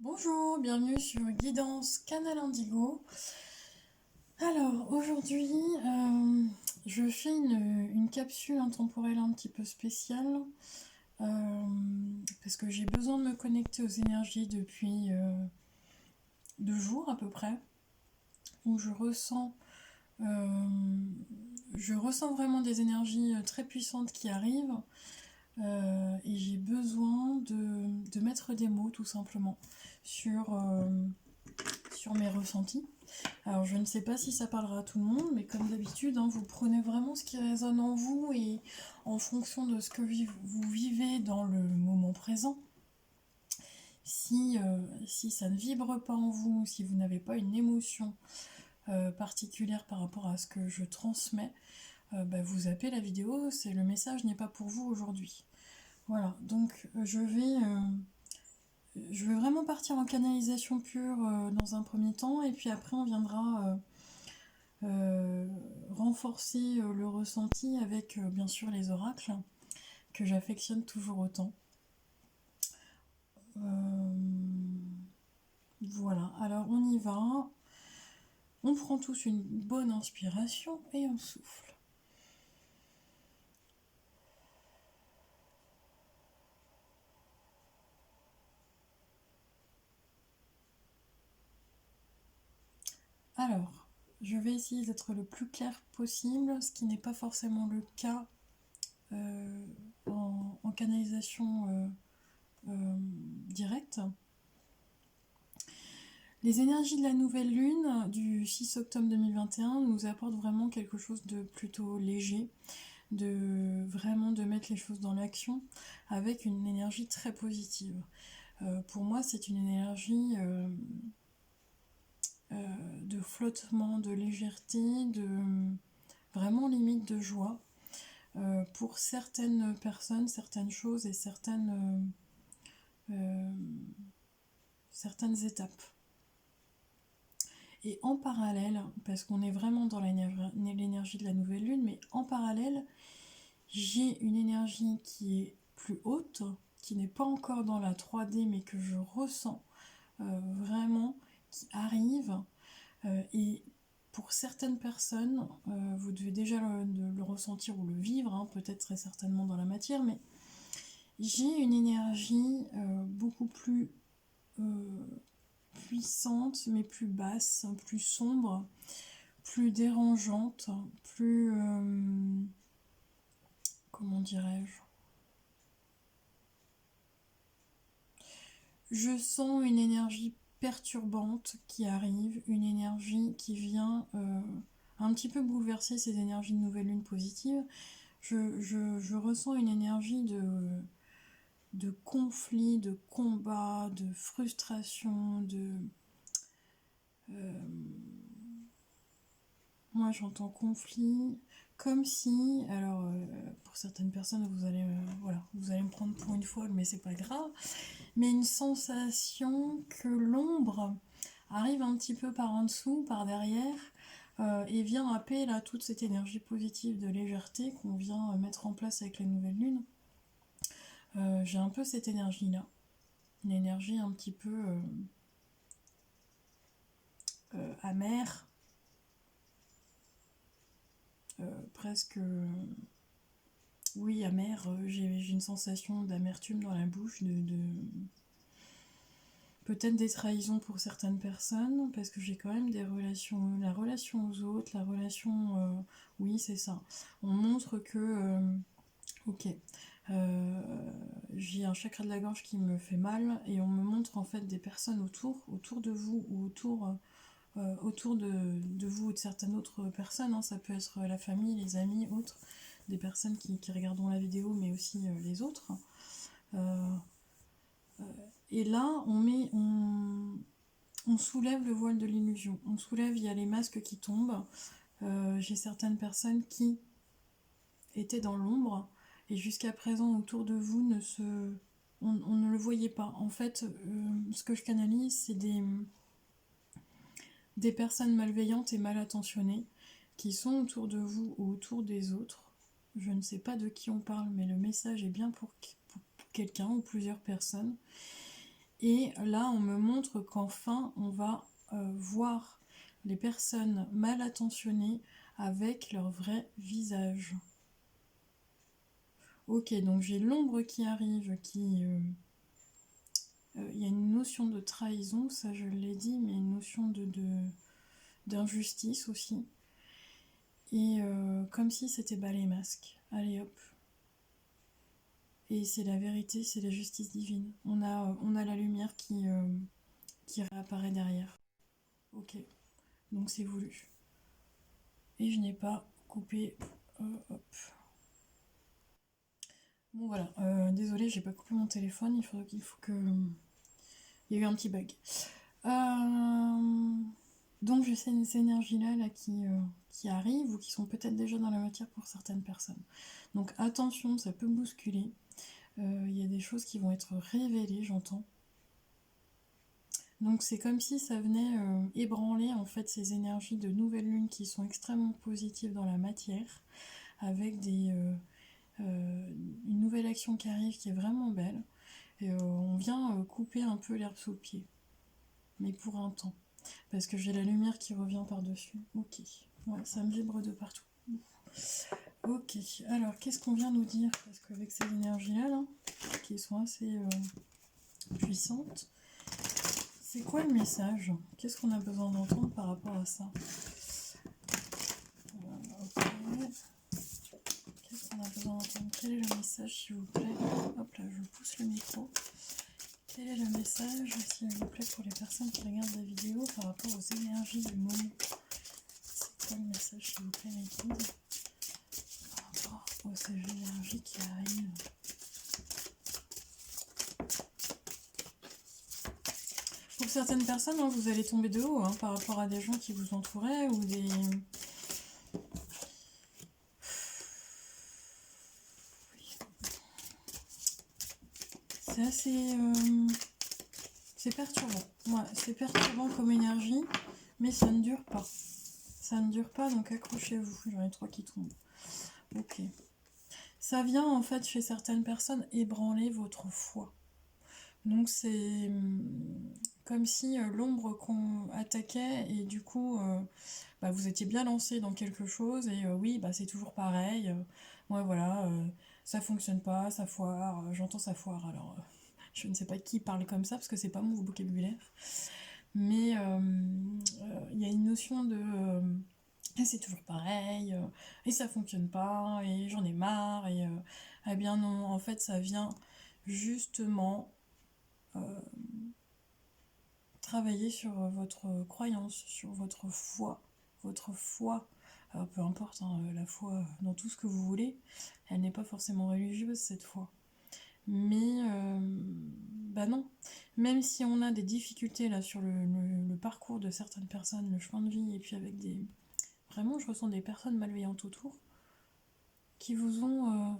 Bonjour, bienvenue sur Guidance Canal Indigo. Alors aujourd'hui, je fais une capsule intemporelle un petit peu spéciale euh, parce que j'ai besoin de me connecter aux énergies depuis 2 jours à peu près, où euh, je ressens vraiment des énergies très puissantes qui arrivent et j'ai besoin de mettre des mots tout simplement sur mes ressentis. Alors je ne sais pas si ça parlera à tout le monde, mais comme d'habitude, hein, vous prenez vraiment ce qui résonne en vous et en fonction de ce que vous vivez dans le moment présent. Si ça ne vibre pas en vous, si vous n'avez pas une émotion particulière par rapport à ce que je transmets, bah, vous zappez la vidéo, le message n'est pas pour vous aujourd'hui. Voilà, donc je vais vraiment partir en canalisation pure dans un premier temps, et puis après on viendra renforcer le ressenti avec bien sûr les oracles que j'affectionne toujours autant. Voilà, alors on y va. On prend tous une bonne inspiration et on souffle. Alors, je vais essayer d'être le plus clair possible, ce qui n'est pas forcément le cas euh, en canalisation directe. Les énergies de la nouvelle lune du 6 octobre 2021 nous apportent vraiment quelque chose de plutôt léger, de mettre les choses dans l'action avec une énergie très positive. Pour moi, c'est une énergie de flottement, de légèreté, de vraiment limite de joie. Pour certaines personnes, certaines choses et certaines étapes. Et en parallèle, parce qu'on est vraiment dans l'énergie de la nouvelle lune, mais en parallèle, j'ai une énergie qui est plus haute, qui n'est pas encore dans la 3D, mais que je ressens vraiment, qui arrive. Et pour certaines personnes, vous devez déjà le ressentir ou le vivre, hein, peut-être très certainement dans la matière, mais j'ai une énergie beaucoup plus puissante, mais plus basse, plus sombre, plus dérangeante, plus... comment dirais-je? Je sens une énergie perturbante qui arrive, une énergie qui vient un petit peu bouleverser ces énergies de nouvelle lune positive. Je ressens une énergie de conflit, de combat, de frustration, euh, moi j'entends conflit, comme si, alors pour certaines personnes voilà, vous allez me prendre pour une folle, mais c'est pas grave, mais une sensation que l'ombre arrive un petit peu par en dessous, par derrière, et vient happer là toute cette énergie positive de légèreté qu'on vient mettre en place avec la nouvelle lune. J'ai un peu cette énergie là, une énergie un petit peu amère, presque oui amère. J'ai une sensation d'amertume dans la bouche, peut-être des trahisons pour certaines personnes, parce que j'ai quand même des relations, la relation aux autres, la relation, oui c'est ça. On montre que, ok, j'ai un chakra de la gorge qui me fait mal, et on me montre en fait des personnes autour de vous, ou autour de vous ou de certaines autres personnes, hein. Ça peut être la famille, les amis, autres, des personnes qui regarderont la vidéo, mais aussi les autres. Euh, et là, on soulève le voile de l'illusion. On soulève, il y a les masques qui tombent. J'ai certaines personnes qui étaient dans l'ombre et jusqu'à présent autour de vous on ne le voyait pas. En fait, ce que je canalise, c'est des personnes malveillantes et mal intentionnées qui sont autour de vous ou autour des autres. Je ne sais pas de qui on parle, mais le message est bien pour quelqu'un ou plusieurs personnes. Et là, on me montre qu'enfin, on va voir les personnes mal intentionnées avec leur vrai visage. Ok, donc j'ai l'ombre qui arrive, il y a une notion de trahison, ça je l'ai dit, mais une notion d'injustice aussi. Et comme si c'était bas les masques. Allez hop. Et c'est la vérité, c'est la justice divine. On a la lumière qui réapparaît derrière. Ok, donc c'est voulu. Et je n'ai pas coupé. Hop. Bon voilà, désolé, j'ai pas coupé mon téléphone, il faut que... Il y a eu un petit bug. Donc j'ai ces énergies-là là, qui arrivent ou qui sont peut-être déjà dans la matière pour certaines personnes. Donc attention, ça peut bousculer. Il y a des choses qui vont être révélées, j'entends. Donc c'est comme si ça venait ébranler en fait ces énergies de nouvelle lune qui sont extrêmement positives dans la matière, avec une nouvelle action qui arrive qui est vraiment belle. Et on vient couper un peu l'herbe sous le pied, mais pour un temps. Parce que j'ai la lumière qui revient par-dessus. Ok, ouais, ça me vibre de partout. Ok, alors qu'est-ce qu'on vient nous dire? Parce qu'avec ces énergies-là, là, qui sont assez puissantes, c'est quoi le message? Qu'est-ce qu'on a besoin d'entendre par rapport à ça? Ok. Qu'est-ce qu'on a besoin d'entendre? Quel est le message, s'il vous plaît? Hop là, je pousse le micro. Quel est le message, s'il vous plaît, pour les personnes qui regardent la vidéo par rapport aux énergies du moment? C'est quoi le message, s'il vous plaît, mes guides, par rapport aux énergies qui arrivent? Pour certaines personnes, hein, vous allez tomber de haut par rapport à des gens qui vous entouraient ou des... C'est assez... c'est perturbant. Ouais, c'est perturbant comme énergie, mais ça ne dure pas. Ça ne dure pas, donc accrochez-vous. J'en ai 3 qui tombent. Ok. Ça vient en fait chez certaines personnes ébranler votre foi. Donc c'est comme si l'ombre qu'on attaquait et du coup vous étiez bien lancé dans quelque chose et oui c'est toujours pareil. Ouais voilà, ça fonctionne pas, ça foire, j'entends ça foire alors je ne sais pas qui parle comme ça parce que c'est pas mon vocabulaire. Mais il y a une notion de c'est toujours pareil, et ça fonctionne pas, et j'en ai marre, et eh bien non, en fait ça vient justement travailler sur votre croyance, sur votre foi, alors peu importe, hein, la foi dans tout ce que vous voulez, elle n'est pas forcément religieuse cette foi. Mais non, même si on a des difficultés là sur le parcours de certaines personnes, le chemin de vie, et puis avec des... Vraiment, je ressens des personnes malveillantes autour qui vous ont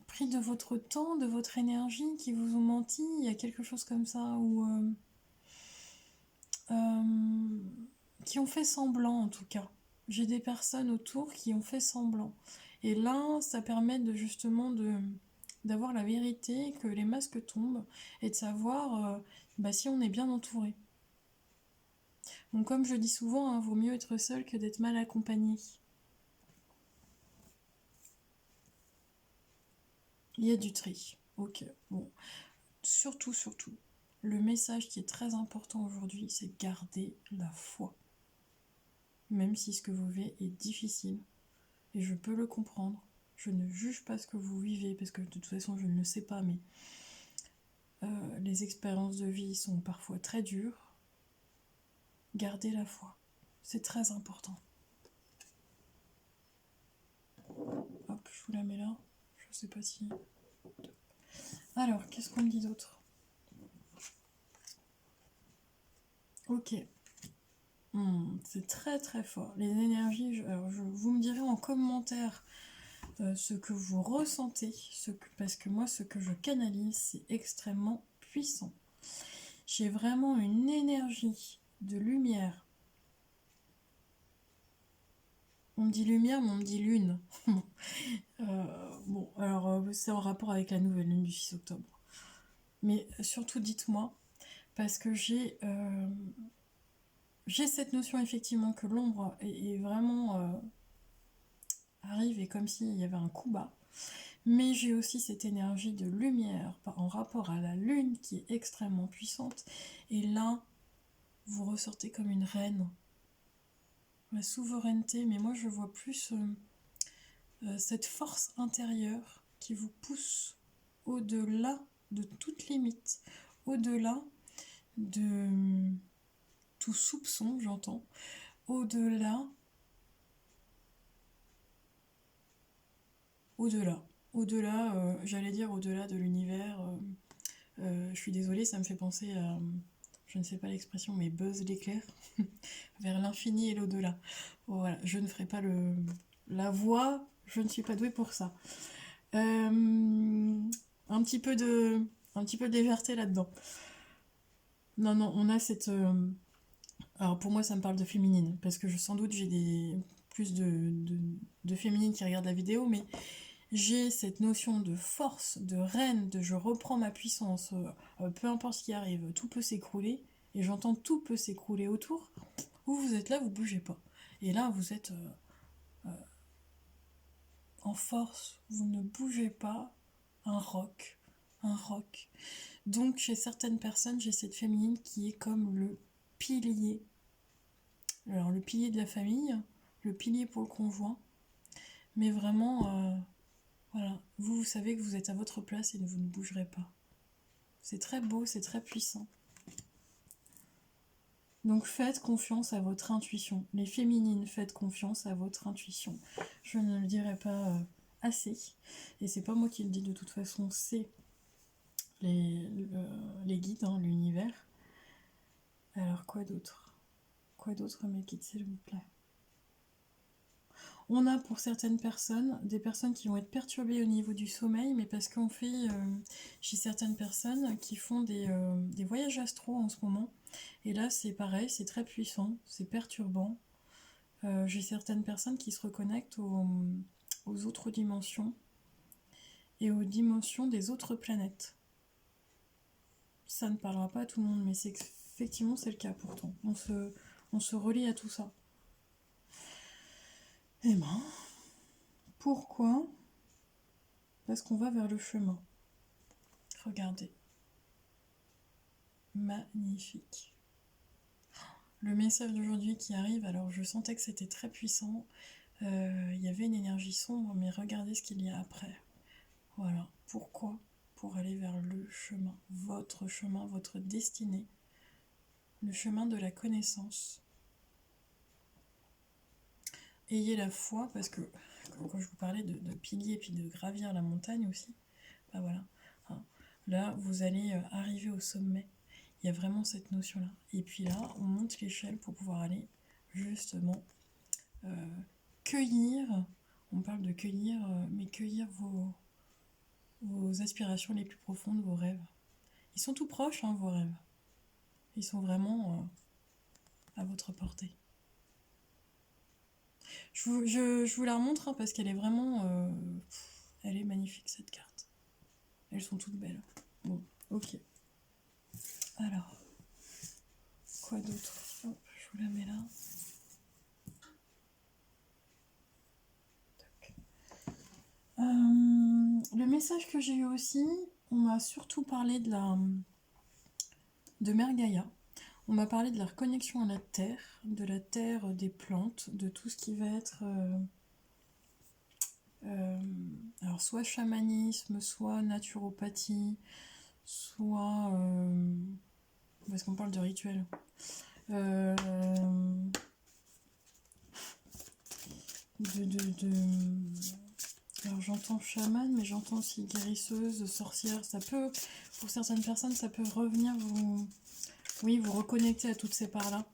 pris de votre temps, de votre énergie, qui vous ont menti, il y a quelque chose comme ça, ou qui ont fait semblant en tout cas. J'ai des personnes autour qui ont fait semblant. Et là, ça permet de justement d'avoir la vérité, que les masques tombent, et de savoir si on est bien entouré. Donc comme je dis souvent, vaut mieux être seul que d'être mal accompagné. Il y a du tri. Ok, bon. Surtout, le message qui est très important aujourd'hui, c'est garder la foi. Même si ce que vous vivez est difficile. Et je peux le comprendre. Je ne juge pas ce que vous vivez, parce que de toute façon, je ne le sais pas, mais les expériences de vie sont parfois très dures. Gardez la foi. C'est très important. Hop, je vous la mets là. Je sais pas si... Alors, qu'est-ce qu'on me dit d'autre? Ok. C'est très très fort. Les énergies, vous me direz en commentaire ce que vous ressentez, parce que moi, ce que je canalise, c'est extrêmement puissant. J'ai vraiment une énergie de lumière. On me dit lumière, mais on me dit lune. Bon, alors c'est en rapport avec la nouvelle lune du 6 octobre. Mais surtout dites-moi, parce que j'ai cette notion effectivement que l'ombre est vraiment arrive et comme s'il y avait un coup bas. Mais j'ai aussi cette énergie de lumière en rapport à la lune qui est extrêmement puissante. Et là, vous ressortez comme une reine. La souveraineté, mais moi je vois plus cette force intérieure qui vous pousse au-delà de toute limite, au-delà de tout soupçon, j'entends, au-delà, j'allais dire au-delà de l'univers. Je suis désolée, ça me fait penser à, je ne sais pas l'expression, mais Buzz l'éclair, vers l'infini et l'au-delà. Voilà, je ne ferai pas la voix, je ne suis pas douée pour ça. Un petit peu de légèreté là-dedans. Non, on a cette... alors pour moi, ça me parle de féminine, parce que sans doute j'ai plus de féminine qui regardent la vidéo, mais j'ai cette notion de force, de reine, de je reprends ma puissance, peu importe ce qui arrive, tout peut s'écrouler, et j'entends tout peut s'écrouler autour. Vous êtes là, vous bougez pas. Et là, vous êtes en force, vous ne bougez pas, un roc. Donc chez certaines personnes, j'ai cette féminine qui est comme le pilier. Alors le pilier de la famille, le pilier pour le conjoint, mais vraiment, voilà, vous savez que vous êtes à votre place et vous ne bougerez pas. C'est très beau, c'est très puissant. Donc faites confiance à votre intuition. Les féminines, faites confiance à votre intuition. Je ne le dirai pas assez. Et c'est pas moi qui le dis de toute façon, c'est les guides, hein, l'univers. Alors quoi d'autre? Quoi d'autre mes guides, s'il vous plaît? On a pour certaines personnes, des personnes qui vont être perturbées au niveau du sommeil, mais parce qu'on fait, chez certaines personnes qui font des voyages astraux en ce moment. Et là, c'est pareil, c'est très puissant, c'est perturbant. J'ai certaines personnes qui se reconnectent aux autres dimensions et aux dimensions des autres planètes. Ça ne parlera pas à tout le monde, mais effectivement c'est le cas pourtant. On se relie à tout ça. Eh ben, pourquoi? Parce qu'on va vers le chemin. Regardez. Magnifique. Le message d'aujourd'hui qui arrive, alors je sentais que c'était très puissant. Il y avait une énergie sombre, mais regardez ce qu'il y a après. Voilà. Pourquoi? Pour aller vers le chemin, votre destinée, le chemin de la connaissance. Ayez la foi, parce que quand je vous parlais de piliers et puis de gravir la montagne aussi, bah voilà, hein, là vous allez arriver au sommet. Il y a vraiment cette notion-là. Et puis là, on monte l'échelle pour pouvoir aller justement cueillir, on parle de cueillir, mais cueillir vos aspirations les plus profondes, vos rêves. Ils sont tout proches, hein, vos rêves. Ils sont vraiment à votre portée. Je vous la remontre hein, parce qu'elle est vraiment... elle est magnifique cette carte. Elles sont toutes belles. Bon, ok. Alors, quoi d'autre? Hop, je vous la mets là. Le message que j'ai eu aussi, on m'a surtout parlé de Mère Gaïa. On m'a parlé de la reconnexion à la terre, des plantes, de tout ce qui va être alors soit chamanisme, soit naturopathie, soit parce qu'on parle de rituel. Alors j'entends chaman, mais j'entends aussi guérisseuse, sorcière. Ça peut, pour certaines personnes, ça peut revenir vous reconnecter à toutes ces parts-là.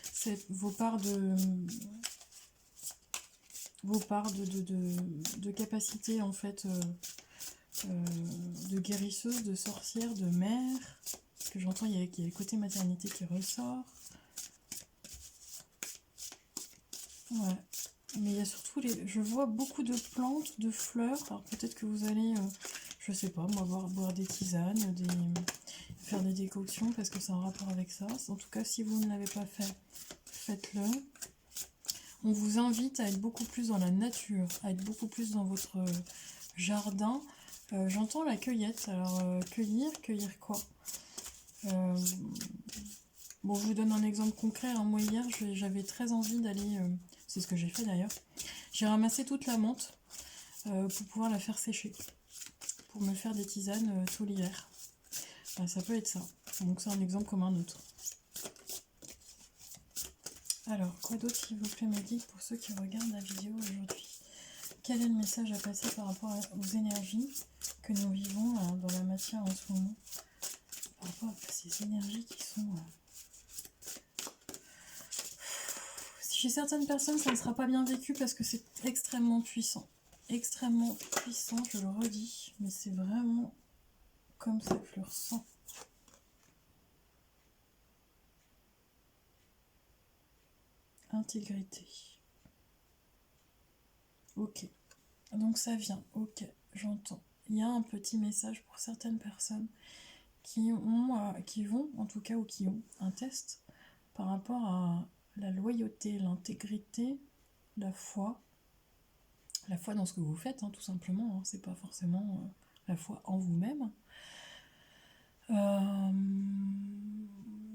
C'est vos parts de capacité en fait de guérisseuse, de sorcière, de mère. Parce que j'entends il y a le côté maternité qui ressort. Ouais. Mais il y a surtout je vois beaucoup de plantes, de fleurs. Alors peut-être que vous allez, je sais pas, moi, boire des tisanes, faire des décoctions parce que c'est en rapport avec ça. En tout cas, si vous ne l'avez pas fait, faites-le. On vous invite à être beaucoup plus dans la nature, à être beaucoup plus dans votre jardin. J'entends la cueillette. Alors, cueillir quoi? Bon, je vous donne un exemple concret. Hein. Moi, hier, j'avais très envie d'aller... c'est ce que j'ai fait d'ailleurs. J'ai ramassé toute la menthe pour pouvoir la faire sécher. Pour me faire des tisanes tout l'hiver. Ça peut être ça. Donc, c'est un exemple comme un autre. Alors, quoi d'autre, s'il vous plaît, mes guides, pour ceux qui regardent la vidéo aujourd'hui? Quel est le message à passer par rapport aux énergies que nous vivons dans la matière en ce moment? Par rapport à ces énergies qui sont... Chez certaines personnes, ça ne sera pas bien vécu parce que c'est extrêmement puissant. Extrêmement puissant, je le redis. Mais c'est vraiment comme ça que je le ressens. Intégrité. Ok. Donc ça vient. Ok, j'entends. Il y a un petit message pour certaines personnes qui vont, en tout cas, ou qui ont un test par rapport à la loyauté, l'intégrité, la foi dans ce que vous faites, hein, tout simplement, hein, c'est pas forcément la foi en vous-même.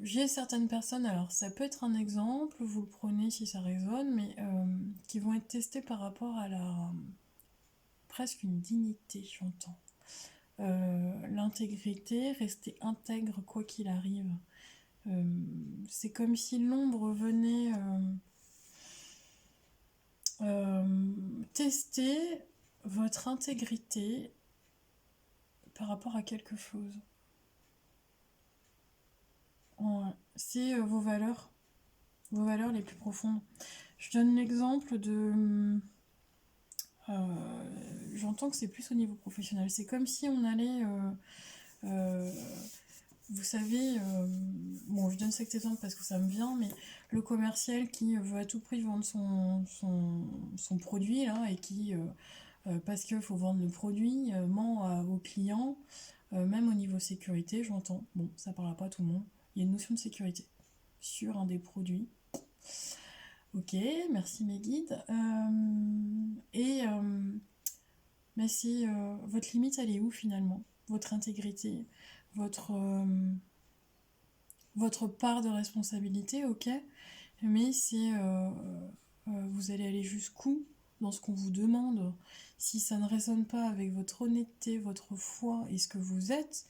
J'ai certaines personnes, alors ça peut être un exemple, vous le prenez si ça résonne, mais qui vont être testées par rapport à presque une dignité, j'entends. L'intégrité, rester intègre quoi qu'il arrive. C'est comme si l'ombre venait tester votre intégrité par rapport à quelque chose. Ouais. C'est vos valeurs les plus profondes. Je donne l'exemple de... j'entends que c'est plus au niveau professionnel. C'est comme si on allait... vous savez, bon, je donne cet exemple parce que ça me vient, mais le commercial qui veut à tout prix vendre son produit, là, et qui, parce qu'il faut vendre le produit, ment aux clients, même au niveau sécurité, j'entends. Bon, ça parlera pas à tout le monde. Il y a une notion de sécurité sur un des produits. Ok, merci mes guides. Mais c'est votre limite, elle est où finalement? Votre intégrité, votre part de responsabilité, ok, mais c'est vous allez aller jusqu'où dans ce qu'on vous demande. Si ça ne résonne pas avec votre honnêteté, votre foi et ce que vous êtes,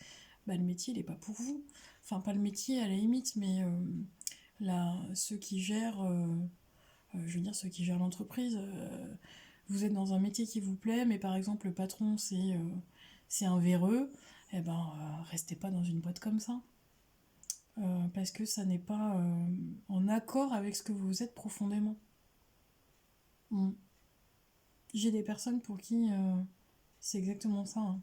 bah, le métier il n'est pas pour vous. Enfin, pas le métier à la limite, mais ceux qui gèrent, je veux dire ceux qui gèrent l'entreprise. Vous êtes dans un métier qui vous plaît, mais par exemple le patron c'est un véreux, eh ben restez pas dans une boîte comme ça. Parce que ça n'est pas en accord avec ce que vous êtes profondément. J'ai des personnes pour qui c'est exactement ça. Hein.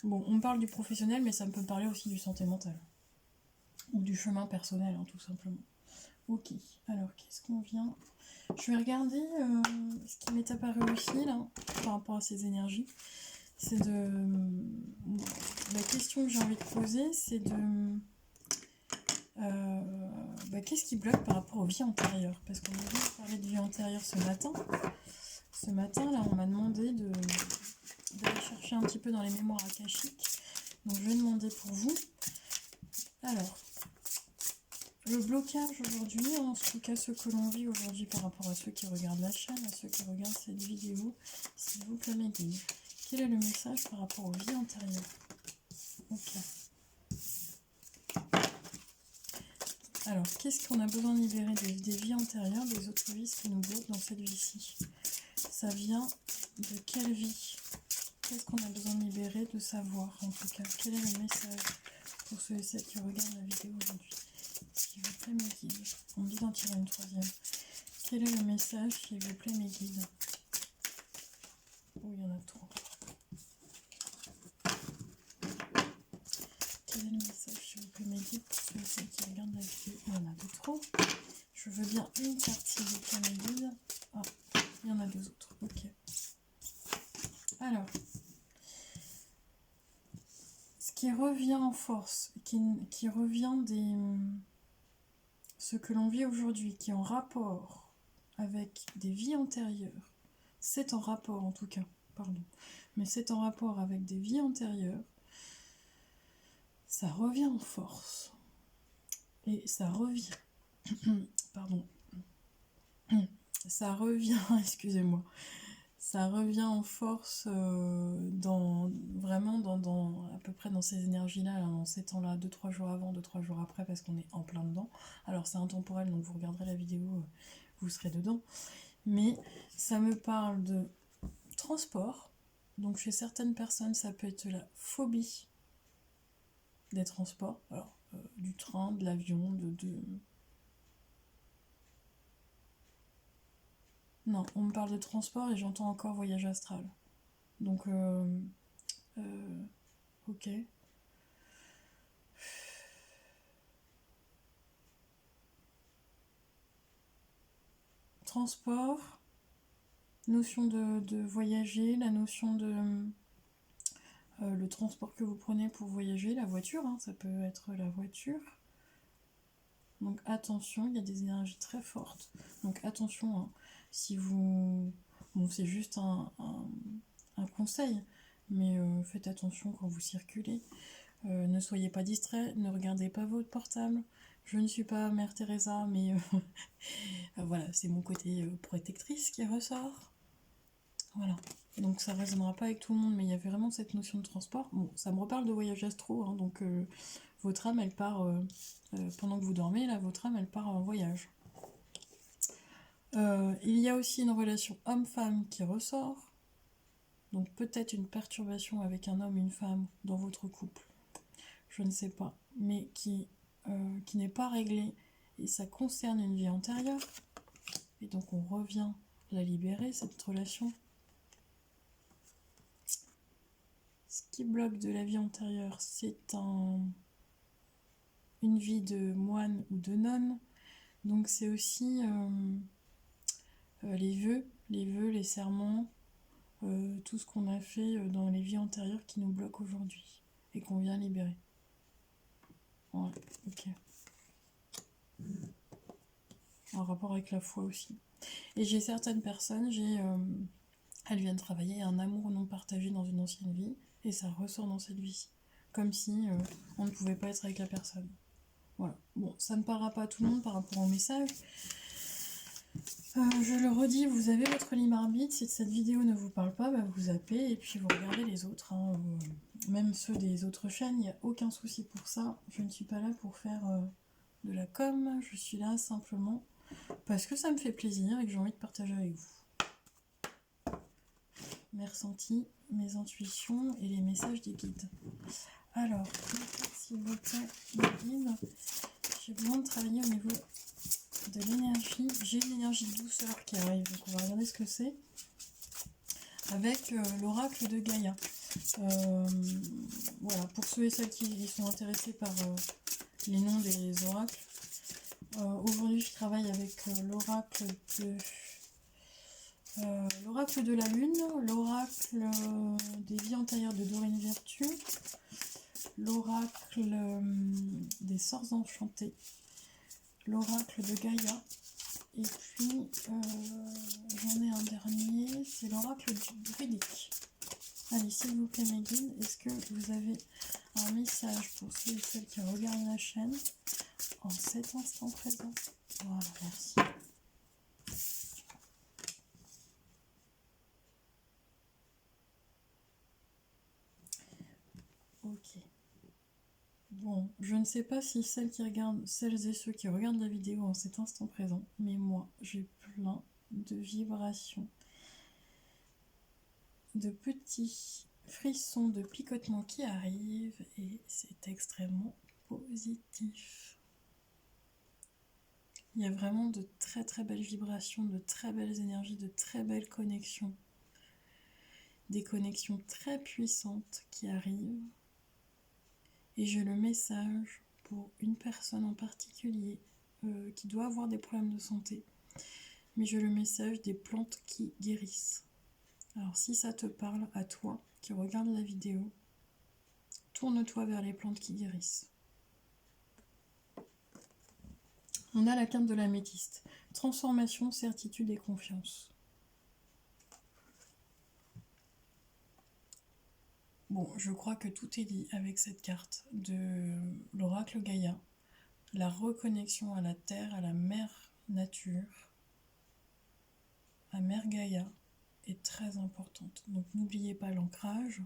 Bon, on parle du professionnel, mais ça peut parler aussi du santé mentale. Ou du chemin personnel, hein, tout simplement. Ok, alors qu'est-ce qu'on vient... Je vais regarder ce qui m'est apparu aussi, là, par rapport à ces énergies. C'est de... La question que j'ai envie de poser, c'est de... qu'est-ce qui bloque par rapport aux vies antérieures? Parce qu'on a déjà parlé de vie antérieure ce matin. Ce matin, là, on m'a demandé d'aller chercher un petit peu dans les mémoires akashiques. Donc, je vais demander pour vous. Alors, le blocage aujourd'hui, en tout cas ce que l'on vit aujourd'hui par rapport à ceux qui regardent la chaîne, à ceux qui regardent cette vidéo, s'il vous plaît, mes guides. Quel est le message par rapport aux vies antérieures? Ok. Alors, qu'est-ce qu'on a besoin de libérer des vies antérieures, des autres vies qui nous bloquent dans cette vie-ci? Ça vient de quelle vie? Qu'est-ce qu'on a besoin de libérer, de savoir en tout cas? Quel est le message pour ceux et celles qui regardent la vidéo aujourd'hui? S'il vous plaît, mes guides. On me dit d'en tirer une troisième. Quel est le message, s'il vous plaît, mes guides? Oh, il y en a trop. Quel est le message, s'il vous plaît, mes guides, pour ceux et celles qui regardent la vidéo? Il y en a de trop. Je veux bien une carte s'il vous plaît, mes guides. Ah, il y en a deux autres. Ok. Alors, ce qui revient en force, qui revient des... ce que l'on vit aujourd'hui, qui est en rapport avec des vies antérieures, c'est en rapport en tout cas, pardon, mais c'est en rapport avec des vies antérieures, ça revient en force. Et ça revient, pardon, ça revient, excusez-moi, ça revient en force vraiment à peu près dans ces énergies-là, dans ces temps-là, 2-3 jours avant, 2-3 jours après, parce qu'on est en plein dedans. Alors c'est intemporel, donc vous regarderez la vidéo, vous serez dedans. Mais ça me parle de transport. Donc chez certaines personnes, ça peut être la phobie des transports. Alors, du train, de l'avion, Non, on me parle de transport et j'entends encore voyage astral. Donc, ok. Transport, notion de voyager, la notion de le transport que vous prenez pour voyager, la voiture, hein, ça peut être la voiture. Donc attention, il y a des énergies très fortes. Donc attention, hein, si vous... Bon, c'est juste un conseil, mais faites attention quand vous circulez. Ne soyez pas distrait, ne regardez pas votre portable. Je ne suis pas Mère Teresa, mais voilà, c'est mon côté protectrice qui ressort. Voilà. Donc ça ne résonnera pas avec tout le monde, mais il y avait vraiment cette notion de transport. Bon, ça me reparle de voyage astro, hein, donc votre âme, elle part, pendant que vous dormez, là, votre âme, elle part en voyage. Il y a aussi une relation homme-femme qui ressort. Donc peut-être une perturbation avec un homme et une femme dans votre couple. Je ne sais pas. Mais qui n'est pas réglée. Et ça concerne une vie antérieure. Et donc on revient la libérer, cette relation. Ce qui bloque de la vie antérieure, c'est une vie de moine ou de nonne. Donc c'est aussi les vœux, les serments, tout ce qu'on a fait dans les vies antérieures qui nous bloquent aujourd'hui et qu'on vient libérer. Ouais, ok. En rapport avec la foi aussi. Et j'ai certaines personnes, elles viennent travailler un amour non partagé dans une ancienne vie et ça ressort dans cette vie-ci. Comme si on ne pouvait pas être avec la personne. Voilà. Bon, ça ne parlera pas à tout le monde par rapport au message. Je le redis, vous avez votre libre arbitre. Si cette vidéo ne vous parle pas, bah vous zappez et puis vous regardez les autres. Hein. Même ceux des autres chaînes, il n'y a aucun souci pour ça. Je ne suis pas là pour faire de la com. Je suis là simplement parce que ça me fait plaisir et que j'ai envie de partager avec vous. Mes ressentis, mes intuitions et les messages des guides. Alors, s'il vous plaît, les guides, j'ai besoin de travailler au niveau de l'énergie. J'ai une énergie de douceur qui arrive, donc on va regarder ce que c'est. Avec l'oracle de Gaïa. Voilà, pour ceux et celles qui sont intéressés par les noms des oracles. Aujourd'hui, je travaille avec l'oracle de la lune, l'oracle des vies antérieures de Dorine Virtue, l'oracle des sorts enchantés, l'oracle de Gaïa, et puis j'en ai un dernier, c'est l'oracle du druidique. Allez, s'il vous plaît mes guides, est-ce que vous avez un message pour ceux et celles qui regardent la chaîne en cet instant présent? Voilà, merci. Ok. Bon, je ne sais pas si celles et ceux qui regardent la vidéo en cet instant présent, mais moi, j'ai plein de vibrations, de petits frissons, de picotements qui arrivent, et c'est extrêmement positif. Il y a vraiment de très très belles vibrations, de très belles énergies, de très belles connexions. Des connexions très puissantes qui arrivent. Et j'ai le message pour une personne en particulier qui doit avoir des problèmes de santé. Mais j'ai le message des plantes qui guérissent. Alors si ça te parle, à toi qui regarde la vidéo, tourne-toi vers les plantes qui guérissent. On a la carte de l'améthyste. Transformation, certitude et confiance. Bon, je crois que tout est dit avec cette carte de l'oracle Gaïa. La reconnexion à la terre, à la mère nature, à mère Gaïa est très importante. Donc n'oubliez pas l'ancrage.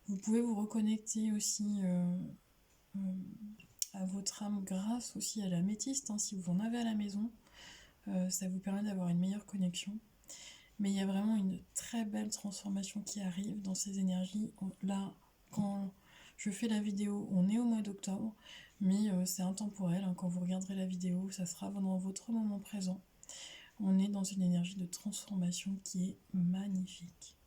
Vous pouvez vous reconnecter aussi à votre âme grâce aussi à l'améthyste, hein, si vous en avez à la maison. Ça vous permet d'avoir une meilleure connexion. Mais il y a vraiment une très belle transformation qui arrive dans ces énergies. Là, quand je fais la vidéo, on est au mois d'octobre, mais c'est intemporel, hein. Quand vous regarderez la vidéo, ça sera dans votre moment présent. On est dans une énergie de transformation qui est magnifique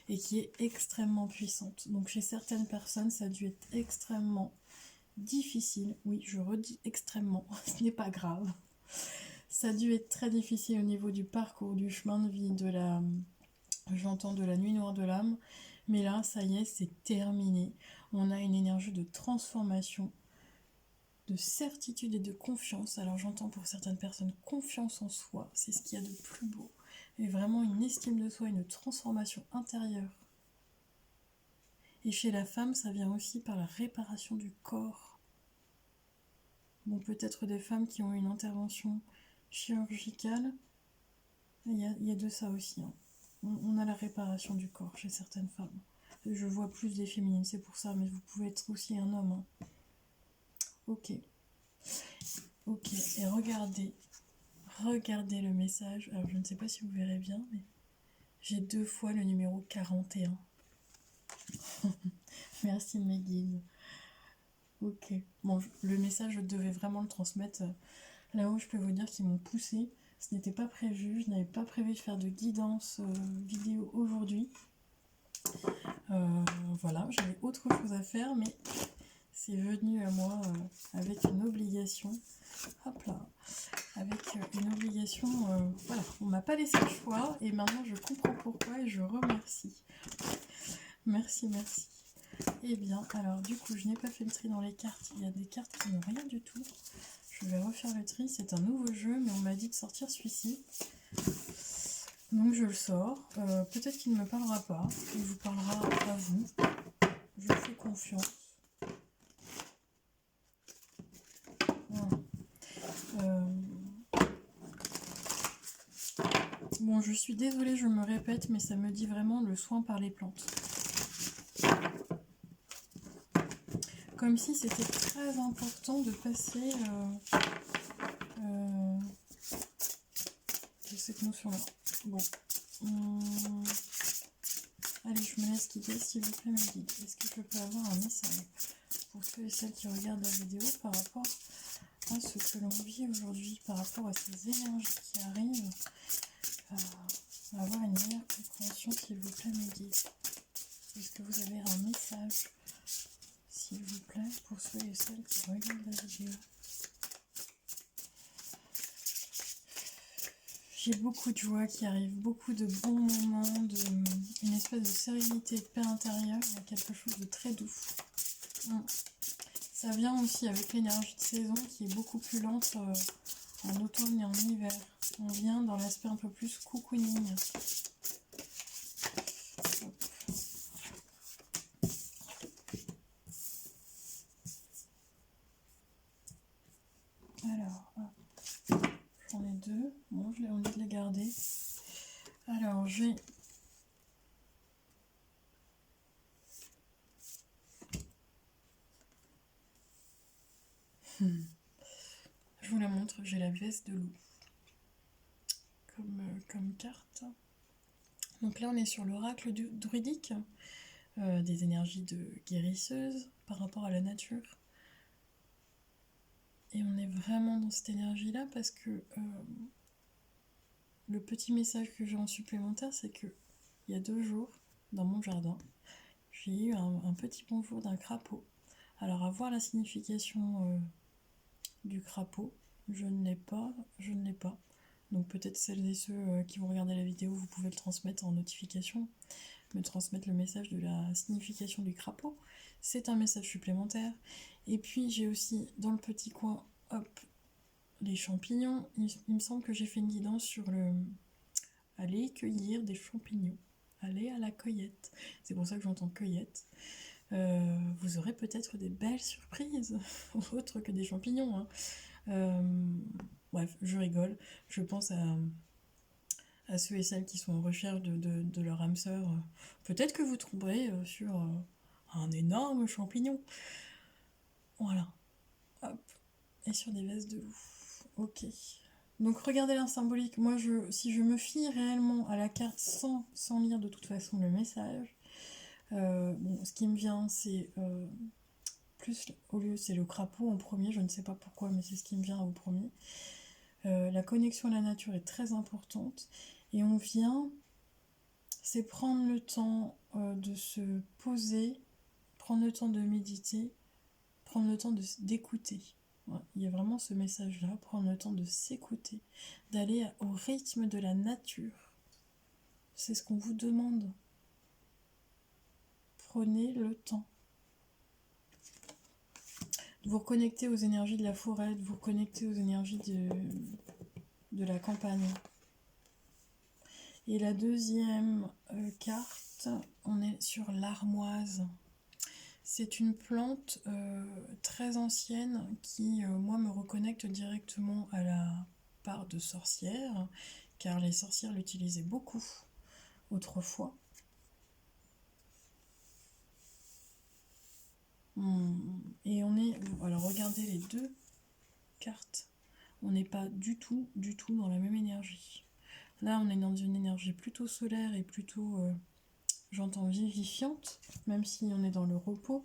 et qui est extrêmement puissante. Donc chez certaines personnes, ça a dû être extrêmement difficile. Oui, je redis extrêmement, ce n'est pas grave. Ça a dû être très difficile au niveau du parcours, du chemin de vie, de la nuit noire de l'âme. Mais là, ça y est, c'est terminé. On a une énergie de transformation, de certitude et de confiance. Alors j'entends pour certaines personnes confiance en soi, c'est ce qu'il y a de plus beau. Et vraiment une estime de soi, une transformation intérieure. Et chez la femme, ça vient aussi par la réparation du corps. Bon, peut-être des femmes qui ont une intervention chirurgicale, il y a de ça aussi, hein. On a la réparation du corps chez certaines femmes. Je vois plus des féminines, c'est pour ça, mais vous pouvez être aussi un homme, hein. Ok. Ok, et regardez le message. Alors je ne sais pas si vous verrez bien, mais j'ai 2 fois le numéro 41. Merci mes guides. Ok, bon, le message, je devais vraiment le transmettre. Là-haut, je peux vous dire qu'ils m'ont poussé. Ce n'était pas prévu, je n'avais pas prévu de faire de guidance vidéo aujourd'hui. Voilà, j'avais autre chose à faire, mais c'est venu à moi avec une obligation. Hop là, avec une obligation. Voilà, on m'a pas laissé le choix et maintenant je comprends pourquoi et je remercie. Merci, merci. Eh bien, alors du coup, je n'ai pas fait le tri dans les cartes. Il y a des cartes qui n'ont rien du tout. Je vais refaire le tri. C'est un nouveau jeu, mais on m'a dit de sortir celui-ci. Donc je le sors. Peut-être qu'il ne me parlera pas. Il vous parlera à vous. Je fais confiance. Voilà. Bon, je suis désolée, je me répète, mais ça me dit vraiment le soin par les plantes. Comme si c'était très important de passer cette notion-là. Bon. Allez, je me laisse guider, s'il vous plaît, mes guides. Est-ce que je peux avoir un message pour ceux et celles qui regardent la vidéo par rapport à ce que l'on vit aujourd'hui, par rapport à ces énergies qui arrivent, avoir une meilleure compréhension, s'il vous plaît, mes guides. Est-ce que vous avez un message, s'il vous plaît, pour ceux et celles qui regardent la vidéo? J'ai beaucoup de joie qui arrive, beaucoup de bons moments, une espèce de sérénité, de paix intérieure, il y a quelque chose de très doux. Ça vient aussi avec l'énergie de saison qui est beaucoup plus lente en automne et en hiver. On vient dans l'aspect un peu plus cocooning. Alors, j'en ai 2. Bon, j'ai envie de les garder. Alors, j'ai... Je vous la montre, j'ai la veste de loup comme carte. Donc là, on est sur l'oracle druidique, des énergies de guérisseuse par rapport à la nature. Et on est vraiment dans cette énergie-là parce que le petit message que j'ai en supplémentaire, c'est que il y a 2 jours, dans mon jardin, j'ai eu un petit bonjour d'un crapaud. Alors à voir la signification du crapaud. Je ne l'ai pas, je ne l'ai pas. Donc peut-être celles et ceux qui vont regarder la vidéo, vous pouvez le transmettre en notification, me transmettre le message de la signification du crapaud. C'est un message supplémentaire. Et puis j'ai aussi dans le petit coin, hop, les champignons. Il me semble que j'ai fait une guidance sur le aller cueillir des champignons. Aller à la cueillette. C'est pour ça que j'entends cueillette. Vous aurez peut-être des belles surprises, autres que des champignons. Hein. Bref, je rigole. Je pense à ceux et celles qui sont en recherche de leur âme sœur. Peut-être que vous tomberez sur un énorme champignon. Voilà. Hop. Et sur des vestes de loup. Ok. Donc regardez la symbolique. Moi, si je me fie réellement à la carte sans lire de toute façon le message, bon, ce qui me vient, c'est plus au lieu, c'est le crapaud en premier. Je ne sais pas pourquoi, mais c'est ce qui me vient au premier. La connexion à la nature est très importante. Et on vient, c'est prendre le temps de se poser, prendre le temps de méditer, prendre le temps d'écouter. Ouais, il y a vraiment ce message-là, prendre le temps de s'écouter, d'aller au rythme de la nature. C'est ce qu'on vous demande. Prenez le temps. De vous reconnecter aux énergies de la forêt, de vous reconnecter aux énergies de la campagne. Et la deuxième carte, on est sur l'armoise. C'est une plante très ancienne qui, moi, me reconnecte directement à la part de sorcière, car les sorcières l'utilisaient beaucoup autrefois. Et on est... Alors regardez les deux cartes. On n'est pas du tout dans la même énergie. Là, on est dans une énergie plutôt solaire et plutôt... j'entends vivifiante, même si on est dans le repos.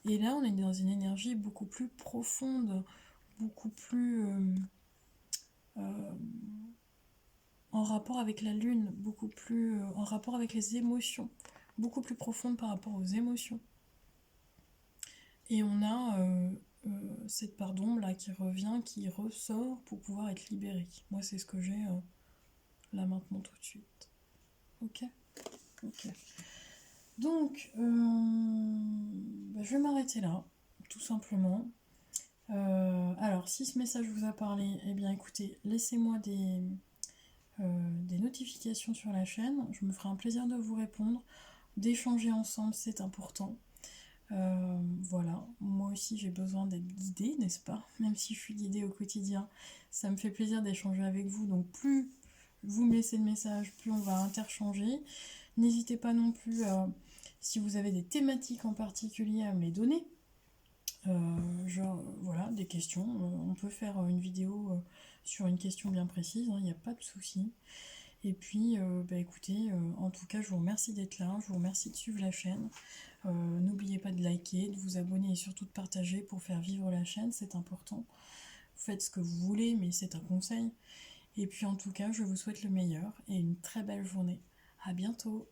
Et là, on est dans une énergie beaucoup plus profonde, beaucoup plus en rapport avec la lune, beaucoup plus en rapport avec les émotions, beaucoup plus profonde par rapport aux émotions. Et on a cette part d'ombre là qui revient, qui ressort pour pouvoir être libérée. Moi, c'est ce que j'ai là maintenant tout de suite. Ok. Donc, je vais m'arrêter là, tout simplement. Alors, si ce message vous a parlé, eh bien écoutez, laissez-moi des notifications sur la chaîne. Je me ferai un plaisir de vous répondre. D'échanger ensemble, c'est important. Voilà, moi aussi j'ai besoin d'être guidée, n'est-ce pas? Même si je suis guidée au quotidien, ça me fait plaisir d'échanger avec vous. Donc plus vous me laissez de messages, plus on va interchanger. N'hésitez pas non plus, si vous avez des thématiques en particulier, à me les donner. Genre, voilà, des questions. On peut faire une vidéo sur une question bien précise, il n'y a pas de souci. Et puis, écoutez, en tout cas, je vous remercie d'être là, je vous remercie de suivre la chaîne. N'oubliez pas de liker, de vous abonner et surtout de partager pour faire vivre la chaîne, c'est important. Vous faites ce que vous voulez, mais c'est un conseil. Et puis en tout cas, je vous souhaite le meilleur et une très belle journée. À bientôt!